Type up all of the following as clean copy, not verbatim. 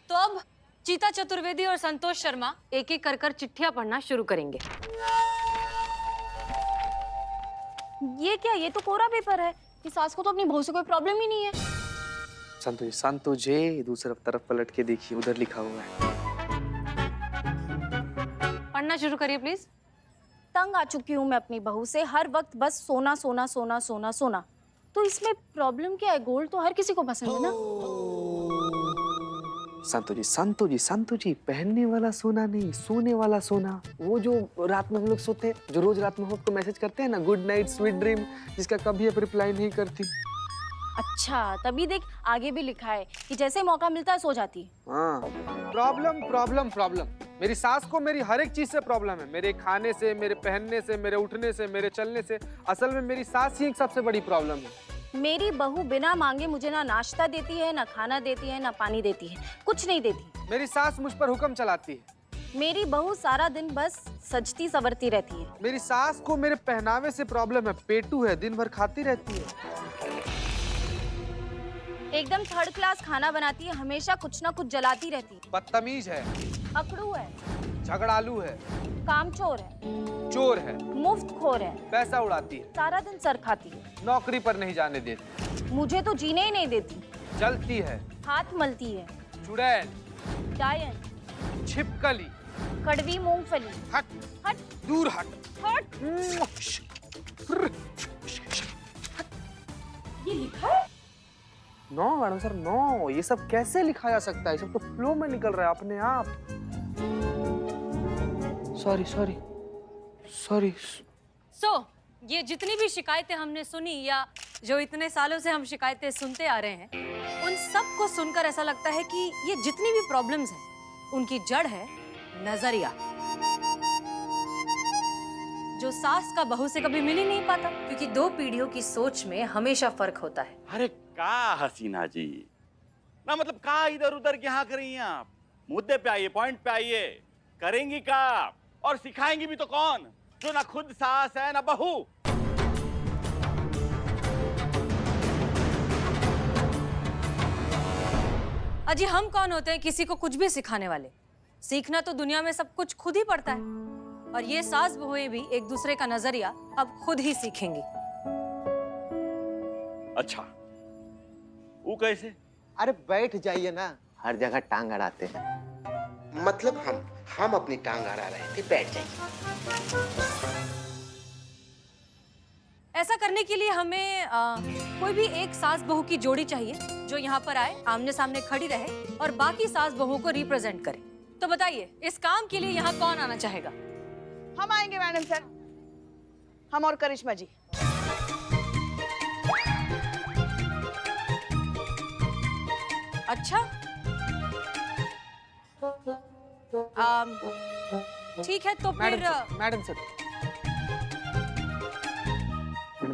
तो अब चीता चतुर्वेदी और संतोष शर्मा एक एक कर चिट्ठियां पढ़ना शुरू करेंगे। ये क्या? ये तो कोरा पेपर है। इस सास को तो अपनी बहू से कोई प्रॉब्लम ही नहीं है। संतो जी दूसरी तरफ पलट के देखिए, उधर लिखा हुआ है। पढ़ना शुरू करिए प्लीज। तंग आ चुकी हूँ मैं अपनी बहू से, हर वक्त बस सोना सोना सोना सोना सोना। तो इसमें प्रॉब्लम क्या है? गोल्ड तो हर किसी को पसंद है ना। संतो जी पहनने वाला सोना नहीं, सोने वाला सोना। वो जो रात में हम लोग सोते हैं, जो रोज रात में हम आपको मैसेज करते हैं ना, गुड नाइट स्वीट ड्रीम, जिसका कभी आप रिप्लाई नहीं करती। अच्छा, तभी देख आगे भी लिखा है कि जैसे मौका मिलता है सो जाती है। हाँ, प्रॉब्लम। मेरी सास को मेरी हर एक चीज से प्रॉब्लम है, मेरे खाने से, मेरे पहनने से, मेरे उठने से, मेरे चलने से। असल में मेरी सास ही एक सबसे बड़ी प्रॉब्लम है। मेरी बहू बिना मांगे मुझे ना नाश्ता देती है, ना खाना देती है, ना पानी देती है, कुछ नहीं देती। मेरी सास मुझ पर हुक्म चलाती है। मेरी बहू सारा दिन बस सजती संवरती रहती है। मेरी सास को मेरे पहनावे से प्रॉब्लम है, पेटू है, दिन भर खाती रहती है। एकदम थर्ड क्लास खाना बनाती है, हमेशा कुछ ना कुछ जलाती रहती है। बदतमीज है, अकड़ू है, झगड़ालू है, कामचोर है, चोर है, मुफ्तखोर है, पैसा उड़ाती है, सारा दिन सर खाती है, नौकरी पर नहीं जाने देती, मुझे तो जीने ही नहीं देती, जलती है, हाथ मलती है, चुड़ैल, डायन, छिपकली, कड़वी मूंगफली। हट हट दूर हट। हट। ये लिखा है? नो मैडम सर, नो, ये सब कैसे लिखा जा सकता है? ये सब तो फ्लो में निकल रहा है अपने आप। सॉरी। ये जितनी भी शिकायतें हमने सुनी या जो इतने सालों से हम शिकायतें सुनते आ रहे हैं, उन सब को सुनकर ऐसा लगता है कि ये जितनी भी प्रॉब्लम्स हैं, उनकी जड़ है नजरिया। जो सास का बहू से कभी मिल ही नहीं पाता, क्योंकि दो पीढ़ियों की सोच में हमेशा फर्क होता है। अरे का हसीना जी, ना मतलब का इधर उधर क्या कर रही हैं आप? मुद्दे पे आइए, पॉइंट पे आइए। करेंगी का और सिखाएंगी भी तो कौन, जो ना खुद सास है ना बहू। अजी हम कौन होते हैं किसी को कुछ भी सिखाने वाले? सीखना तो दुनिया में सब कुछ खुद ही पड़ता है, और ये सास बहुएं भी एक दूसरे का नजरिया अब खुद ही सीखेंगी। अच्छा, वो कैसे? अरे बैठ जाइए ना, हर जगह टांग अड़ाते हैं। मतलब हम अपनी टांग अड़ा रहे थे, बैठ जाइए। ऐसा करने के लिए हमें कोई भी एक सास बहू की जोड़ी चाहिए जो यहाँ पर आए, आमने सामने खड़ी रहे और बाकी सास बहुओं को रिप्रेजेंट करे। तो बताइए, इस काम के लिए यहाँ कौन आना चाहेगा? हम आएंगे मैडम सर, हम और करिश्मा जी। अच्छा, ठीक है तो फिर मैडम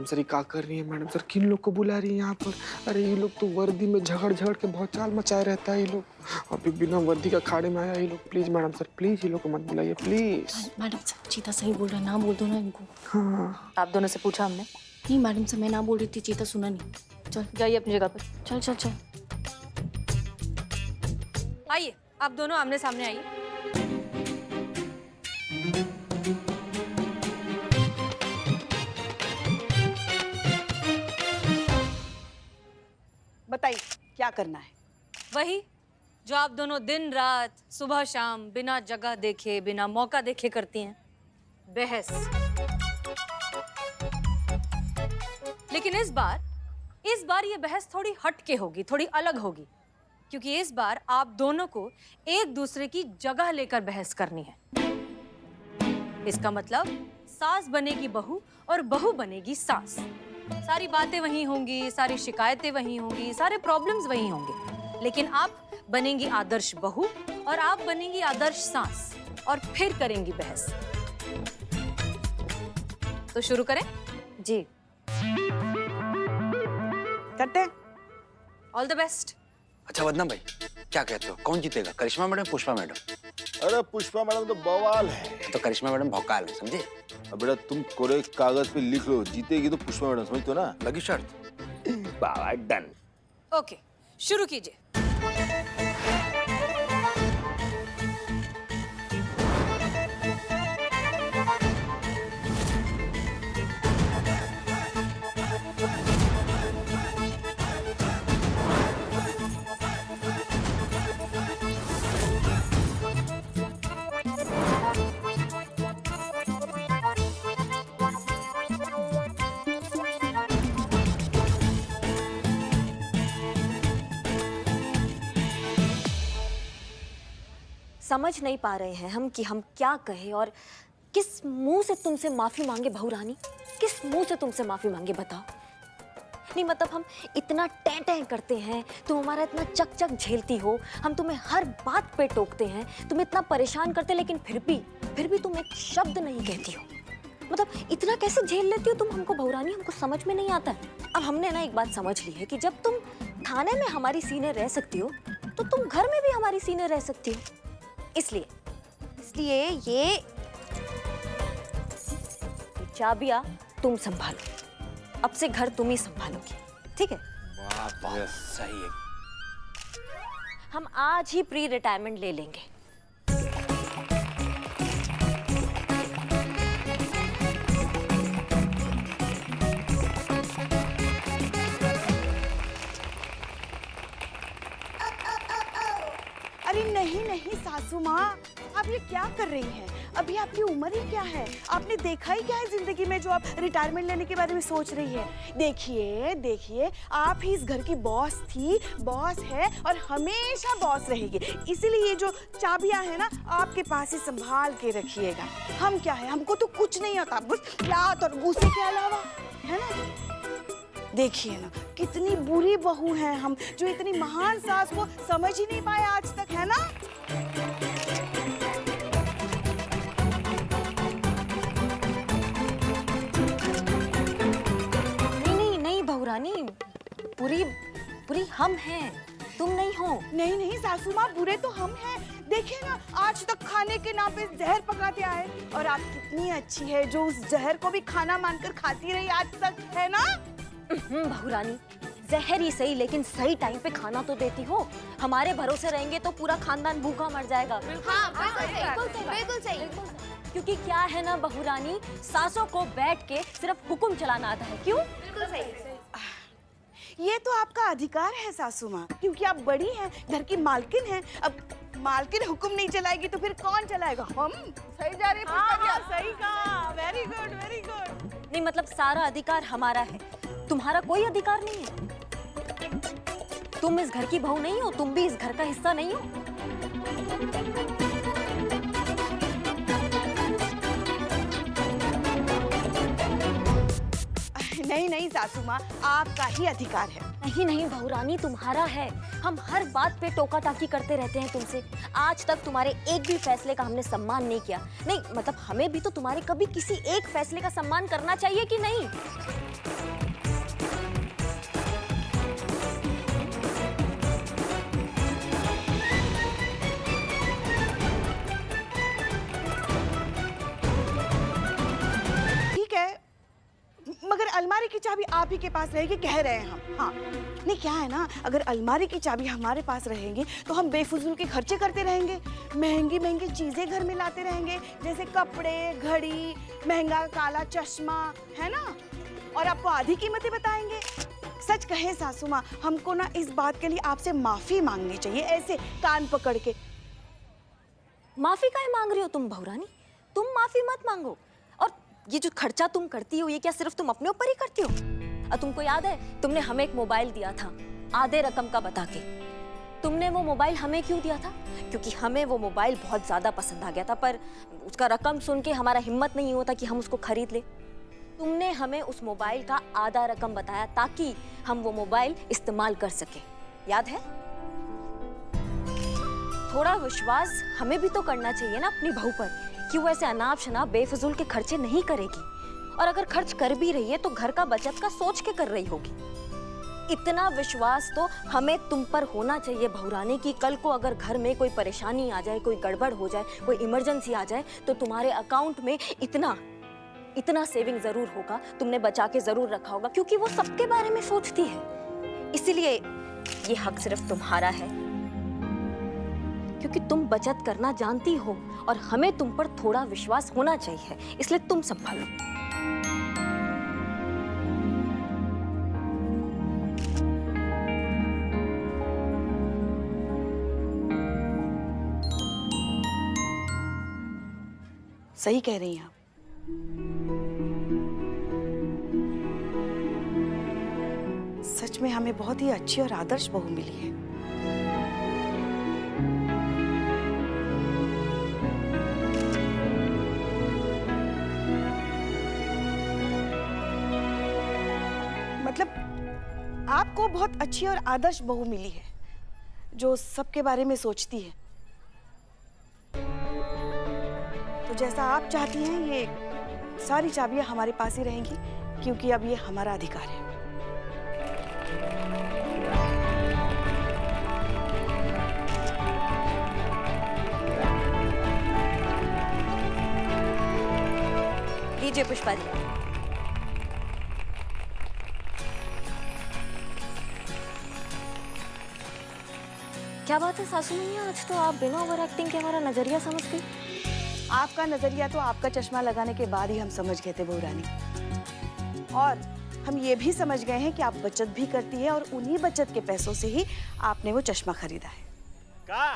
सर ये क्या कर रही है? मैडम सर किन लोग को बुला रही है यहाँ पर? अरे ये लोग तो वर्दी में झगड़ के बहुत चाल मचाए रहता है ये लोग, अभी बिना वर्दी का खाड़े में आया ये लोग। प्लीज मैडम सर, प्लीज ये लोग को मत बुलाइए प्लीज। मैडम सर चीता सही बोल रहा है, ना बोल दो ना इनको। हाँ, आप दोनों से पूछा हमने? नहीं मैडम सर, मैं ना बोल रही थी, चीता सुना नहीं। चल जाइए अपनी जगह पर। चल। आइए, आप दोनों आमने सामने आइए। बताइए क्या करना है? वही जो आप दोनों दिन रात सुबह शाम बिना जगह देखे बिना मौका देखे करती हैं, बहस। लेकिन इस बार ये बहस थोड़ी हटके होगी, थोड़ी अलग होगी, क्योंकि इस बार आप दोनों को एक दूसरे की जगह लेकर बहस करनी है। इसका मतलब सास बनेगी बहू और बहू बनेगी सास। सारी बातें वही होंगी, सारी शिकायतें वही होंगी, सारे प्रॉब्लम्स वही होंगे, लेकिन आप बनेंगी आदर्श बहू और आप बनेंगी आदर्श सास, और फिर करेंगी बहस। तो शुरू करें? जी, करते? All the best. अच्छा वदना भाई, क्या कहते हो, कौन जीतेगा, करिश्मा मैडम पुष्पा मैडम? अरे पुष्पा मैडम तो बवाल है। तो करिश्मा मैडम भौकाल है, समझे? अब बेटा तुम कोरे कागज पे लिख लो, जीतेगी तो पुष्पा मैडम, समझते हो ना? लगी शर्त? बाबा डन। ओके, शुरू कीजिए। समझ नहीं पा रहे हैं हम कि हम क्या कहें और किस मुंह से तुमसे माफी मांगे बहू रानी, किस मुंह से तुमसे माफी मांगे बताओ। नहीं मतलब हम इतना टैं टैं करते हैं, तुम हमारा इतना चक चक झेलती हो, हम तुम्हें हर बात पे टोकते हैं, तुम इतना परेशान करते, लेकिन फिर भी तुम एक शब्द नहीं कहती हो। मतलब इतना कैसे झेल लेती हो तुम हमको बहू रानी, हमको समझ में नहीं आता है। अब हमने ना एक बात समझ ली है कि जब तुम थाने में हमारी सीने रह सकती हो तो तुम घर में भी हमारी सीने रह सकती हो। इसलिए ये चाबियां तुम संभालो, अब से घर तुम ही संभालोगी, ठीक है? वाह सही है। हम आज ही प्री रिटायरमेंट ले लेंगे। अरे नहीं नहीं सासू माँ, आप ये क्या कर रही हैं? अभी आपकी उम्र ही क्या है? आपने देखा ही क्या है जिंदगी में जो आप रिटायरमेंट लेने के बारे में सोच रही है? देखिए देखिए, आप ही इस घर की बॉस थी, बॉस है और हमेशा बॉस रहेगी। इसीलिए ये जो चाबियां है ना, आपके पास ही संभाल के रखिएगा। हम क्या है, हमको तो कुछ नहीं आता, बस लात और गुस्से के अलावा, है ना? देखिए ना, कितनी बुरी बहू हैं हम, जो इतनी महान सास को समझ ही नहीं पाए आज तक, है ना? नहीं बहू रानी, पूरी हम हैं, तुम नहीं हो। नहीं नहीं सासू माँ, बुरे तो हम हैं। देखिए ना, आज तक खाने के नाम पे जहर पकाते आए, और आप कितनी अच्छी है जो उस जहर को भी खाना मानकर खाती रही आज तक, है ना? बहू रानी, जहर ही सही लेकिन सही टाइम पे खाना तो देती हो। हमारे भरोसे रहेंगे तो पूरा खानदान भूखा मर जाएगा। बिल्कुल सही। क्योंकि क्या है ना बहू रानी, सासों को बैठ के सिर्फ हुक्म चलाना आता है। क्यों? बिल्कुल सही। ये तो आपका अधिकार है सासू माँ, क्योंकि आप बड़ी हैं, घर की मालकिन हैं। अब मालकिन हुक्म नहीं चलाएगी तो फिर कौन चलाएगा? हम। सही जा रही है पुष्पा, सही कहा। Very good very good. नहीं मतलब सारा अधिकार हमारा है, तुम्हारा कोई अधिकार नहीं है। तुम इस घर की बहू नहीं हो, तुम भी इस घर का हिस्सा नहीं हो। नहीं नहीं सासू माँ, आपका ही अधिकार है। नहीं बहू रानी, तुम्हारा है। हम हर बात पे टोका टाकी करते रहते हैं तुमसे। आज तक तुम्हारे एक भी फैसले का हमने सम्मान नहीं किया। नहीं मतलब हमें भी तो तुम्हारे कभी किसी एक फैसले का सम्मान करना चाहिए कि नहीं? मगर अलमारी की चाबी आप ही के पास रहेगी, कह रहे हैं हम। हाँ नहीं, क्या है ना, अगर अलमारी की चाबी हमारे पास रहेंगी तो हम बेफजूल के खर्चे करते रहेंगे, महंगी महंगी चीजें घर में लाते रहेंगे, जैसे कपड़े, घड़ी, महंगा काला चश्मा, है ना? और आपको आधी कीमतें बताएंगे। सच कहे सासू माँ, हमको ना इस बात के लिए आपसे माफी मांगनी चाहिए, ऐसे कान पकड़ के। माफी काहे मांग रही हो तुम बहू रानी? तुम माफी मत मांगो। और ये जो खर्चा तुम करती हो, ये क्या सिर्फ तुम अपने ऊपर ही करती हो? और तुमको याद है, तुमने हमें एक मोबाइल दिया था आधे रकम का बता के। तुमने वो मोबाइल हमें क्यों दिया था? क्योंकि हमें वो मोबाइल बहुत ज्यादा पसंद आ गया था, पर उसका रकम सुन के हमारा हिम्मत नहीं होता कि हम उसको खरीद ले। तुमने हमें उस मोबाइल का आधा रकम बताया ताकि हम वो मोबाइल इस्तेमाल कर सके, याद है? थोड़ा विश्वास हमें भी तो करना चाहिए ना अपनी बहू पर, कि वो ऐसे अनाप शनाप बेफजूल के खर्चे नहीं करेगी, और अगर खर्च कर भी रही है तो घर का बचत का सोच के कर रही होगी। इतना विश्वास तो हमें तुम पर होना चाहिए बहू रानी कि कल को अगर घर में कोई परेशानी आ जाए, कोई गड़बड़ हो जाए, कोई इमरजेंसी आ जाए, तो तुम्हारे अकाउंट में इतना सेविंग जरूर होगा, तुमने बचा के जरूर रखा होगा, क्योंकि वो सबके बारे में सोचती है। इसीलिए ये हक सिर्फ तुम्हारा है, क्योंकि तुम बचत करना जानती हो और हमें तुम पर थोड़ा विश्वास होना चाहिए, इसलिए तुम संभालो। सही कह रही हैं आप। सच में हमें बहुत ही अच्छी और आदर्श बहू मिली है। मतलब आपको बहुत अच्छी और आदर्श बहू मिली है जो सबके बारे में सोचती है। तो जैसा आप चाहती हैं ये सारी चाबियां हमारे पास ही रहेंगी, क्योंकि अब ये हमारा अधिकार है। लीजिए पुष्पा जी। क्या बात है सासू मैया, आज तो आप बिना ओवर एक्टिंग के हमारा नजरिया समझ गई। आपका नजरिया तो आपका चश्मा लगाने के बाद ही हम समझ गए थे बहू रानी, और हम ये भी समझ गए हैं कि आप बचत भी करती है और उन्हीं बचत के पैसों से ही आपने वो चश्मा खरीदा है। का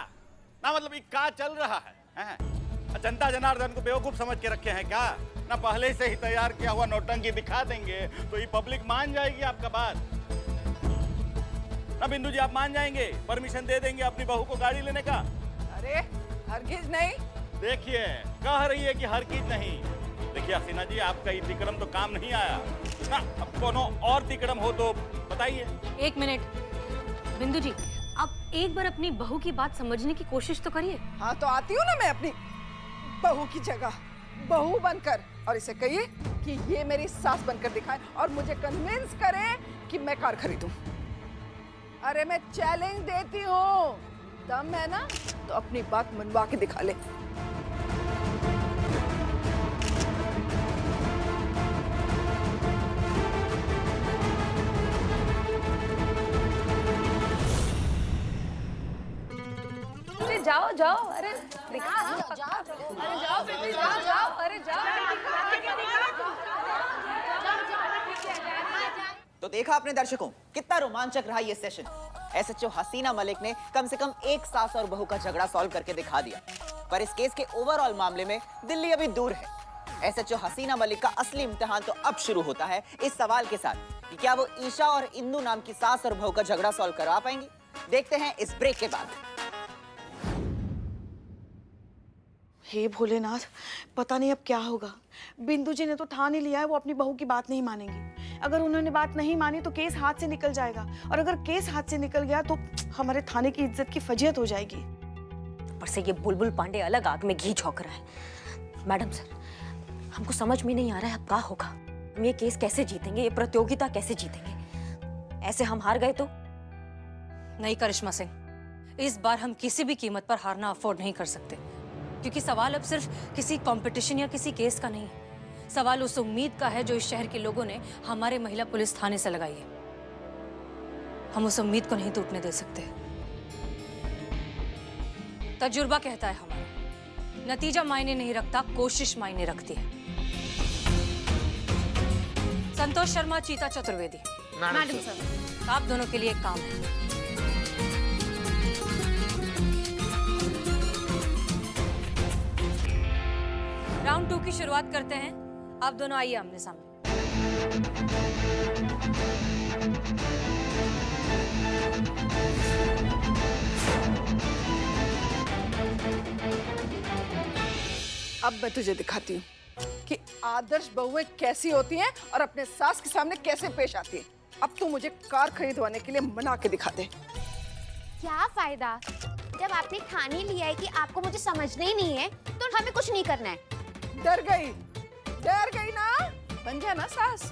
ना मतलब ये का चल रहा है? जनता जनार्दन को बेवकूफ समझ के रखे हैं क्या? ना पहले से ही तैयार किया हुआ नौटंकी दिखा देंगे तो ये पब्लिक मान जाएगी आपका बात। ना बिंदु जी आप मान जाएंगे, परमिशन दे देंगे अपनी बहू को गाड़ी लेने का? अरे हरगिज नहीं। देखिए कह रही है कि हर चीज नहीं। देखिए हसीना जी आपका ये तिकड़म तो काम नहीं आया ना, अब कोनो और तिकड़म हो तो बताइए। एक मिनट बिंदु जी, आप एक बार अपनी बहू की बात समझने की कोशिश तो करिए। हाँ तो आती हूँ ना मैं अपनी बहू की जगह बहू बनकर, और इसे कहिए कि ये मेरी सास बनकर दिखाए और मुझे कन्विंस करे कि मैं कार खरीदूं। अरे मैं चैलेंज देती हूँ, दम है ना तो अपनी बात मनवा के दिखा ले। अरे जाओ जाओ, अरे दिखा, अरे जाओ बेटी, जाओ जाओ, अरे जाओ। तो देखा आपने दर्शकों, कितना रोमांचक रहा ये सेशन। एसएचओ हसीना मलिक ने कम से कम एक सास और बहू का झगड़ा सॉल्व करके दिखा दिया, पर इस केस के ओवरऑल मामले में दिल्ली अभी दूर है। एसएचओ हसीना मलिक का असली इम्तिहान तो अब शुरू होता है इस सवाल के साथ कि क्या वो ईशा और इंदु नाम की सास और बहू का झगड़ा सॉल्व करवा पाएंगी। देखते हैं इस ब्रेक के बाद। हे भोलेनाथ, पता नहीं अब क्या होगा। बिंदु जी ने तो ठान ही लिया है वो अपनी बहू की बात नहीं मानेंगी। अगर उन्होंने बात नहीं मानी तो केस हाथ से निकल जाएगा, और अगर केस हाथ से निकल गया तो हमारे थाने की इज्जत की फजीहत हो जाएगी। पर से ये बुलबुल पांडे अलग आग में घी झोंक रहा है। मैडम सर, हमको समझ में नहीं आ रहा है अब क्या होगा। हम ये केस कैसे जीतेंगे, ये प्रतियोगिता कैसे जीतेंगे? ऐसे हम हार गए तो? नहीं करिश्मा सिंह, इस बार हम किसी भी कीमत पर हारना अफोर्ड नहीं कर सकते, क्योंकि सवाल अब सिर्फ किसी कंपटीशन या किसी केस का नहीं है। सवाल उस उम्मीद का है जो इस शहर के लोगों ने हमारे महिला पुलिस थाने से लगाई है। हम उस उम्मीद को नहीं टूटने दे सकते। तजुर्बा कहता है हमारा, नतीजा मायने नहीं रखता, कोशिश मायने रखती है। संतोष शर्मा, चीता चतुर्वेदी। मैडम सर, आप दोनों के लिए एक काम है। राउंड 2 की शुरुआत करते हैं। आप दोनों आइए आमने सामने। अब मैं तुझे दिखाती हूँ कि आदर्श बहुएं कैसी होती हैं और अपने सास के सामने कैसे पेश आती हैं। अब तू मुझे कार खरीदवाने के लिए मना के दिखा दे। क्या फायदा, जब आपने ठान ही लिया है कि आपको मुझे समझना ही नहीं है तो हमें कुछ नहीं करना है। डर गई ना, बन जा ना सास,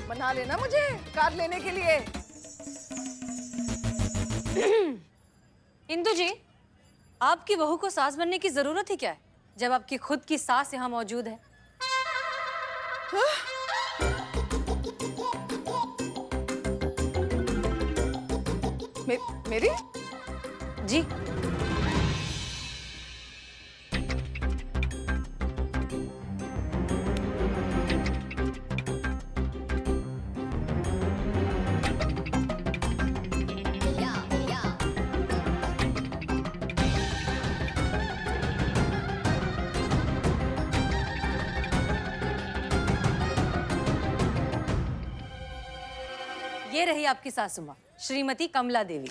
मना लेना मुझे कार लेने के लिए। इंदु जी, आपकी बहू को सास बनने की जरूरत ही क्या है, जब आपकी खुद की सास यहाँ मौजूद है? मेरी? जी। ये रही आपकी सासू माँ, श्रीमती कमला देवी।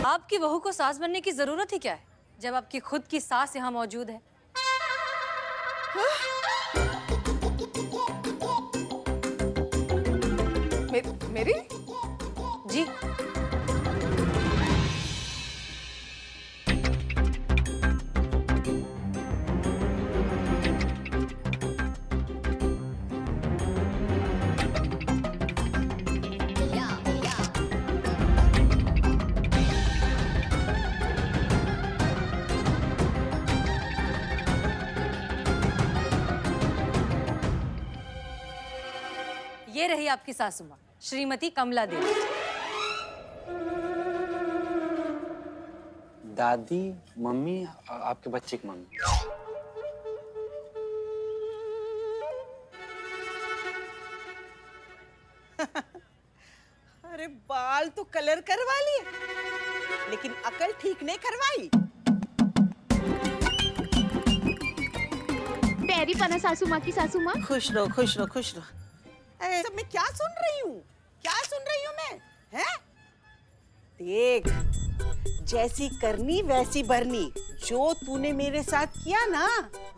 आपकी बहू को सास बनने की जरूरत ही क्या है, जब आपकी खुद की सास यहाँ मौजूद है? मेरी? जी। ये रही आपकी सासू माँ, श्रीमती कमला देवी। दादी, मम्मी, आपके बच्चे की मम्मी। अरे बाल तो कलर करवा लिए, लेकिन अकल ठीक नहीं करवाई। पैरी पना सासू माँ की सासू माँ। खुश रहो, खुश रहो, खुश रहो। अरे सब मैं क्या सुन रही हूँ? क्या सुन रही हूँ मैं? हैं? देख, जैसी करनी वैसी भरनी। जो तूने मेरे साथ किया ना,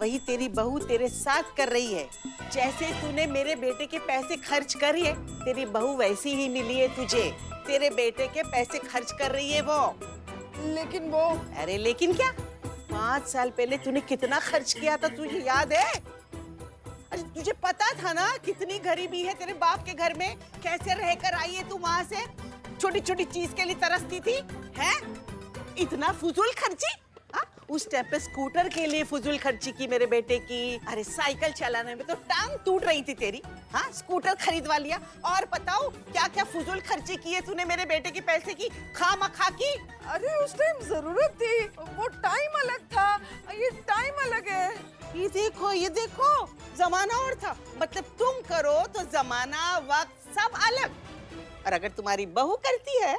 वही तेरी बहू तेरे साथ कर रही है। जैसे तूने मेरे बेटे के पैसे खर्च करिए, तेरी बहू वैसी ही मिली है तुझे। तेरे बेटे के पैसे खर्च कर रही है वो। लेकिन वो, अरे लेकिन क्या? 5 साल पहले तूने कितना खर्च किया था, तुझे याद है? अरे तुझे पता था ना कितनी गरीबी है तेरे बाप के घर में, कैसे रहकर आई है तू वहां से? छोटी छोटी चीज के लिए तरसती थी, हैं? इतना फुजूल खर्ची? उस टाइम पे स्कूटर के लिए फुजूल खर्ची की मेरे बेटे की। अरे साइकिल चलाने में तो टांग टूट रही थी तेरी, हाँ? स्कूटर खरीदवा लिया। और बताओ क्या क्या फुजूल खर्ची की है तूने मेरे बेटे के पैसे की, खामखा की। अरे उस टाइम जरूरत थी, वो टाइम अलग था, ये टाइम अलग है। ये देखो, जमाना और था। मतलब तुम करो तो जमाना, वक्त सब अलग। और अगर तुम्हारी बहू करती है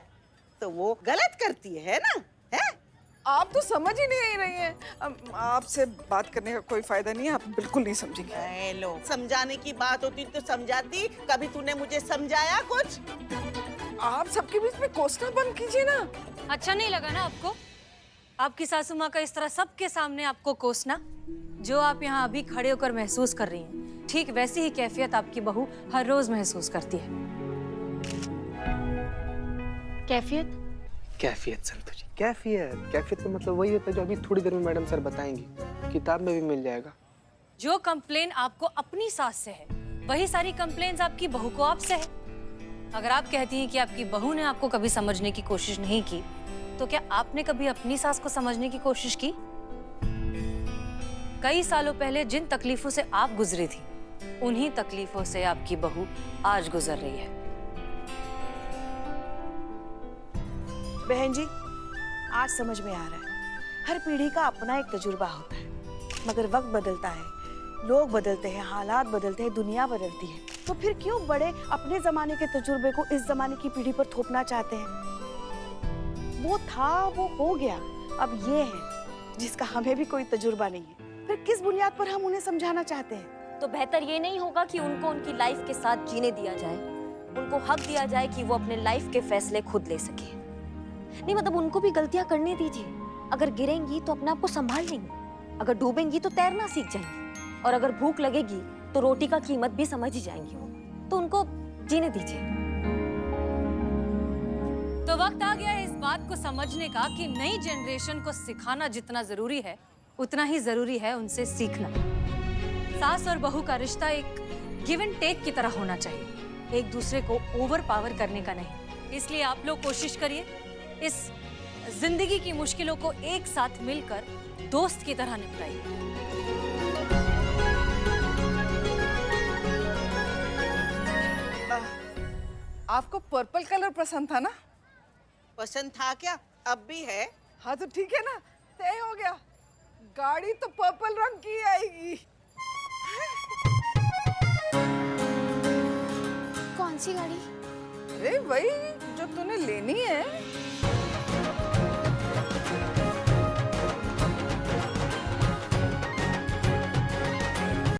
तो वो गलत करती है ना? है? आप तो समझ ही नहीं रही हैं। आपसे बात करने का कोई फायदा नहीं है, आप बिल्कुल नहीं समझेंगे। लो, समझाने की बात होती तो समझाती। कभी तूने मुझे समझाया कुछ? आप सबके बीच में कोसना बंद कीजिए ना। अच्छा नहीं लगा ना आपको? आपकी सासू माँ का इस तरह सबके सामने आपको कोसना? जो आप यहाँ अभी खड़े होकर महसूस कर रही हैं, ठीक वैसी ही कैफियत आपकी बहू हर रोज महसूस करती है। कैफियत? कैफियत संतु जी, कैफियत का मतलब वही होता है जो अभी थोड़ी देर में मैडम सर बताएंगी। किताब में भी मिल जाएगा। जो कंप्लेन आपको अपनी सास से है, वही सारी कंप्लेन्स आपकी बहू को आपसे है। अगर आप कहती हैं कि आपकी बहू ने आपको कभी समझने की कोशिश नहीं की, तो क्या आपने कभी अपनी सास को समझने की कोशिश की? कई सालों पहले जिन तकलीफों से आप गुजरी थी, उन्हीं तकलीफों से आपकी बहू आज गुजर रही है। बहन जी, आज समझ में आ रहा है, हर पीढ़ी का अपना एक तजुर्बा होता है, मगर वक्त बदलता है, लोग बदलते हैं, हालात बदलते हैं, दुनिया बदलती है, तो फिर क्यों बड़े अपने जमाने के तजुर्बे को इस जमाने की पीढ़ी पर थोपना चाहते हैं? वो था, वो हो गया, अब ये है जिसका हमें भी कोई तजुर्बा नहीं है, फिर किस बुनियाद पर हम उन्हें समझाना चाहते हैं? तो बेहतर ये नहीं होगा कि उनको उनकी लाइफ के साथ जीने दिया जाए, उनको हक दिया जाए कि वो अपने लाइफ के फैसले खुद ले सके। नहीं मतलब उनको भी गलतियां करने दीजिए। अगर गिरेंगी तो अपने आप को संभाल लेंगी, अगर डूबेंगी तो तैरना सीख जाएंगी, और अगर भूख लगेगी तो रोटी का कीमत भी समझ ही जाएंगी वो। तो उनको जीने दीजिए। तो वक्त आ गया है इस बात को समझने का कि नई जनरेशन को सिखाना जितना जरूरी है, उतना ही जरूरी है उनसे सीखना। सास और बहू का रिश्ता एक गिव एंड टेक की तरह होना चाहिए, एक दूसरे को ओवर पावर करने का नहीं। इसलिए आप लोग कोशिश करिए इस जिंदगी की मुश्किलों को एक साथ मिलकर दोस्त की तरह निपटाइए। आपको पर्पल कलर पसंद था ना? पसंद था क्या? अब भी है? हाँ तो ठीक है ना, तय हो गया। गाड़ी तो पर्पल रंग की आएगी। कौन सी गाड़ी? अरे वही जो तूने लेनी है।